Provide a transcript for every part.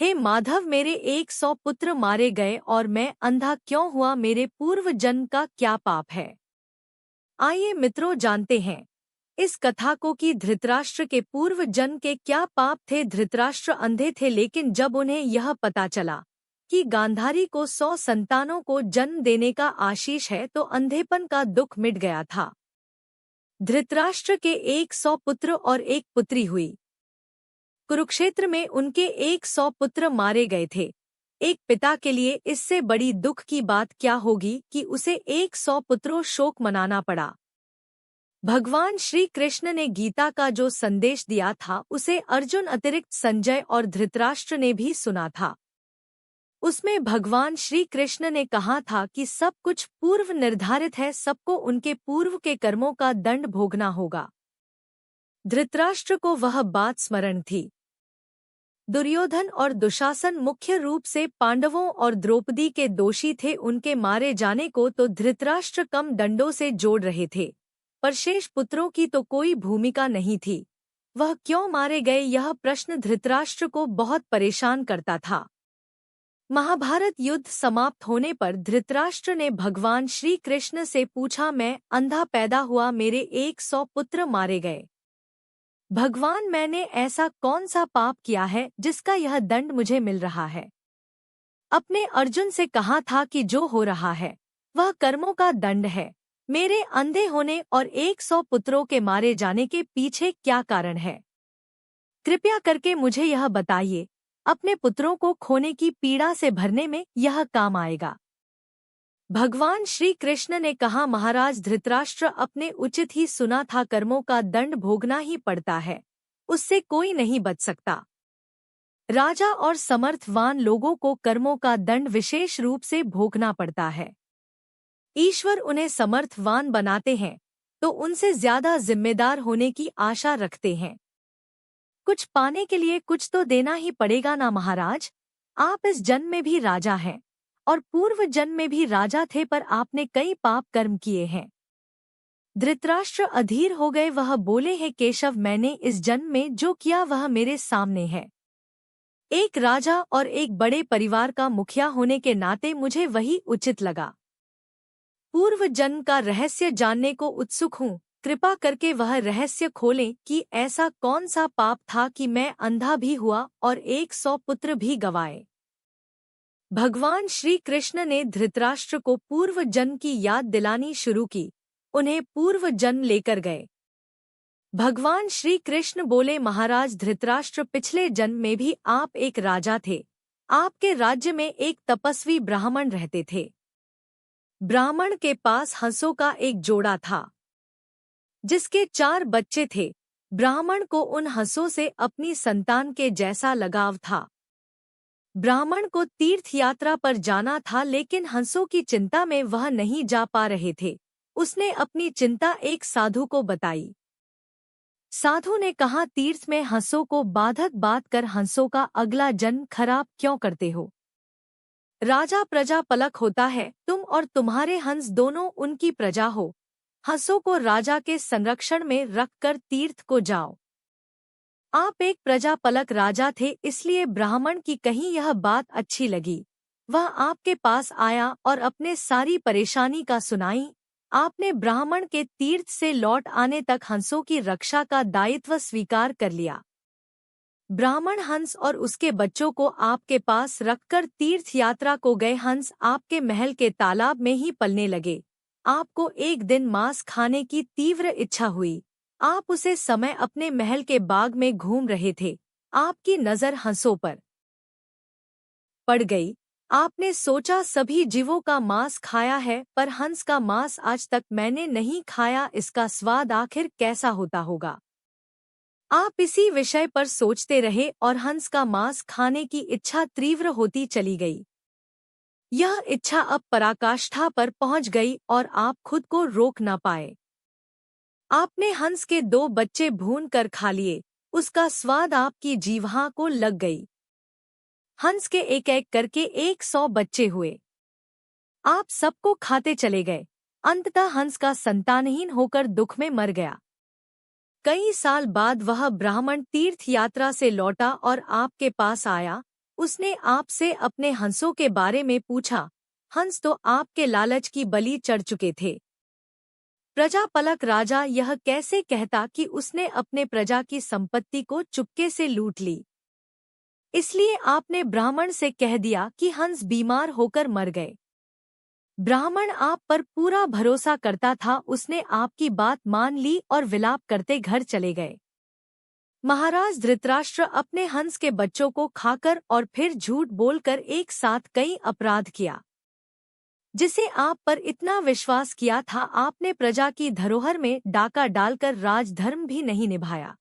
हे माधव, मेरे 100 पुत्र मारे गए और मैं अंधा क्यों हुआ? मेरे पूर्व जन्म का क्या पाप है? आइए मित्रों, जानते हैं इस कथा को कि धृतराष्ट्र के पूर्व जन्म के क्या पाप थे। धृतराष्ट्र अंधे थे, लेकिन जब उन्हें यह पता चला कि गांधारी को 100 संतानों को जन्म देने का आशीष है, तो अंधेपन का दुख मिट गया था। धृतराष्ट्र के 100 पुत्र और एक पुत्री हुई। कुरुक्षेत्र में उनके 100 पुत्र मारे गए थे। एक पिता के लिए इससे बड़ी दुख की बात क्या होगी कि उसे 100 पुत्रों शोक मनाना पड़ा। भगवान श्री कृष्ण ने गीता का जो संदेश दिया था उसे अर्जुन अतिरिक्त संजय और धृतराष्ट्र ने भी सुना था। उसमें भगवान श्री कृष्ण ने कहा था कि सब कुछ पूर्व निर्धारित है, सबको उनके पूर्व के कर्मों का दंड भोगना होगा। धृतराष्ट्र को वह बात स्मरण थी। दुर्योधन और दुशासन मुख्य रूप से पांडवों और द्रौपदी के दोषी थे। उनके मारे जाने को तो धृतराष्ट्र कम दंडों से जोड़ रहे थे, पर शेष पुत्रों की तो कोई भूमिका नहीं थी। वह क्यों मारे गए, यह प्रश्न धृतराष्ट्र को बहुत परेशान करता था। महाभारत युद्ध समाप्त होने पर धृतराष्ट्र ने भगवान श्री कृष्ण से पूछा, मैं अंधा पैदा हुआ, मेरे 100 पुत्र मारे गए। भगवान, मैंने ऐसा कौन सा पाप किया है जिसका यह दंड मुझे मिल रहा है? अपने अर्जुन से कहा था कि जो हो रहा है वह कर्मों का दंड है। मेरे अंधे होने और 100 पुत्रों के मारे जाने के पीछे क्या कारण है? कृपया करके मुझे यह बताइए। अपने पुत्रों को खोने की पीड़ा से भरने में यह काम आएगा। भगवान श्री कृष्ण ने कहा, महाराज धृतराष्ट्र, अपने उचित ही सुना था, कर्मों का दंड भोगना ही पड़ता है, उससे कोई नहीं बच सकता। राजा और समर्थवान लोगों को कर्मों का दंड विशेष रूप से भोगना पड़ता है। ईश्वर उन्हें समर्थवान बनाते हैं तो उनसे ज्यादा जिम्मेदार होने की आशा रखते हैं। कुछ पाने के लिए कुछ तो देना ही पड़ेगा ना महाराज। आप इस जन्म में भी राजा हैं और पूर्व जन्म में भी राजा थे, पर आपने कई पाप कर्म किए हैं। धृतराष्ट्र अधीर हो गए। वह बोले, हे केशव, मैंने इस जन्म में जो किया वह मेरे सामने है। एक राजा और एक बड़े परिवार का मुखिया होने के नाते मुझे वही उचित लगा। पूर्व जन्म का रहस्य जानने को उत्सुक हूँ। कृपा करके वह रहस्य खोलें कि ऐसा कौन सा पाप था कि मैं अंधा भी हुआ और 100 पुत्र भी गंवाए। भगवान श्री कृष्ण ने धृतराष्ट्र को पूर्व जन्म की याद दिलानी शुरू की। उन्हें पूर्व जन्म लेकर गए। भगवान श्री कृष्ण बोले, महाराज धृतराष्ट्र, पिछले जन्म में भी आप एक राजा थे। आपके राज्य में एक तपस्वी ब्राह्मण रहते थे। ब्राह्मण के पास हंसों का एक जोड़ा था जिसके 4 बच्चे थे। ब्राह्मण को उन हंसों से अपनी संतान के जैसा लगाव था। ब्राह्मण को तीर्थ यात्रा पर जाना था, लेकिन हंसों की चिंता में वह नहीं जा पा रहे थे। उसने अपनी चिंता एक साधु को बताई। साधु ने कहा, तीर्थ में हंसों को बाधक बात कर हंसों का अगला जन्म खराब क्यों करते हो? राजा प्रजा पलक होता है, तुम और तुम्हारे हंस दोनों उनकी प्रजा हो। हंसों को राजा के संरक्षण में रखकर तीर्थ को जाओ। आप एक प्रजा पलक राजा थे, इसलिए ब्राह्मण की कहीं यह बात अच्छी लगी। वह आपके पास आया और अपने सारी परेशानी का सुनाई। आपने ब्राह्मण के तीर्थ से लौट आने तक हंसों की रक्षा का दायित्व स्वीकार कर लिया। ब्राह्मण हंस और उसके बच्चों को आपके पास रखकर तीर्थ यात्रा को गए। हंस आपके महल के तालाब में ही पलने लगे। आपको एक दिन मांस खाने की तीव्र इच्छा हुई। आप उसे समय अपने महल के बाग में घूम रहे थे। आपकी नजर हंसों पर पड़ गई। आपने सोचा, सभी जीवों का मांस खाया है, पर हंस का मांस आज तक मैंने नहीं खाया, इसका स्वाद आखिर कैसा होता होगा। आप इसी विषय पर सोचते रहे और हंस का मांस खाने की इच्छा तीव्र होती चली गई। यह इच्छा अब पराकाष्ठा पर पहुंच गई और आप खुद को रोक न पाए। आपने हंस के 2 बच्चे भून कर खा लिए। उसका स्वाद आपकी जीह्वा को लग गई। हंस के एक एक करके 100 बच्चे हुए। आप सबको खाते चले गए। अंततः हंस का संतानहीन होकर दुख में मर गया। कई साल बाद वह ब्राह्मण तीर्थ यात्रा से लौटा और आपके पास आया। उसने आपसे अपने हंसों के बारे में पूछा। हंस तो आपके लालच की बलि चढ़ चुके थे। प्रजापलक राजा यह कैसे कहता कि उसने अपने प्रजा की संपत्ति को चुपके से लूट ली। इसलिए आपने ब्राह्मण से कह दिया कि हंस बीमार होकर मर गए। ब्राह्मण आप पर पूरा भरोसा करता था, उसने आपकी बात मान ली और विलाप करते घर चले गए। महाराज धृतराष्ट्र अपने हंस के बच्चों को खाकर और फिर झूठ बोलकर एक साथ कई अपराध किया। जिसे आप पर इतना विश्वास किया था, आपने प्रजा की धरोहर में डाका डालकर राजधर्म भी नहीं निभाया।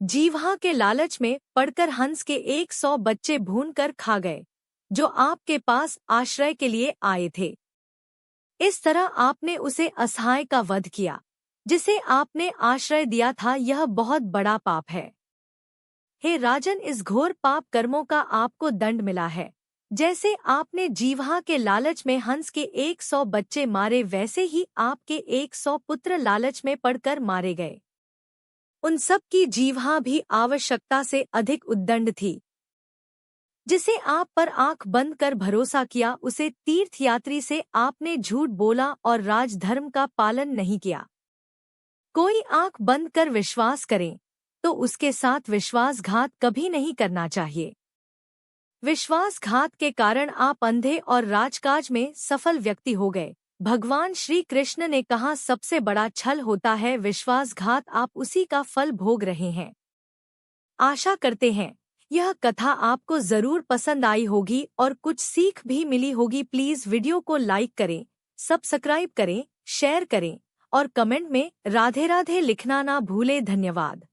जीवहा के लालच में पड़कर हंस के 100 बच्चे भूनकर खा गए, जो आपके पास आश्रय के लिए आए थे। इस तरह आपने उसे असहाय का वध किया, जिसे आपने आश्रय दिया था। यह बहुत बड़ा पाप है। हे राजन, इस घोर पाप कर्मों का आपको दंड मिला है। जैसे आपने जीवहा के लालच में हंस के 100 बच्चे मारे, वैसे ही आपके 100 पुत्र लालच में पड़कर मारे गए। उन सब की जीवहा भी आवश्यकता से अधिक उद्दंड थी। जिसे आप पर आंख बंद कर भरोसा किया, उसे तीर्थयात्री से आपने झूठ बोला और राजधर्म का पालन नहीं किया। कोई आंख बंद कर विश्वास करे तो उसके साथ विश्वासघात कभी नहीं करना चाहिए। विश्वासघात के कारण आप अंधे और राजकाज में सफल व्यक्ति हो गए। भगवान श्री कृष्ण ने कहा, सबसे बड़ा छल होता है विश्वासघात। आप उसी का फल भोग रहे हैं। आशा करते हैं यह कथा आपको जरूर पसंद आई होगी और कुछ सीख भी मिली होगी। प्लीज वीडियो को लाइक करें, सब्सक्राइब करें, शेयर करें और कमेंट में राधे राधे लिखना ना भूलें। धन्यवाद।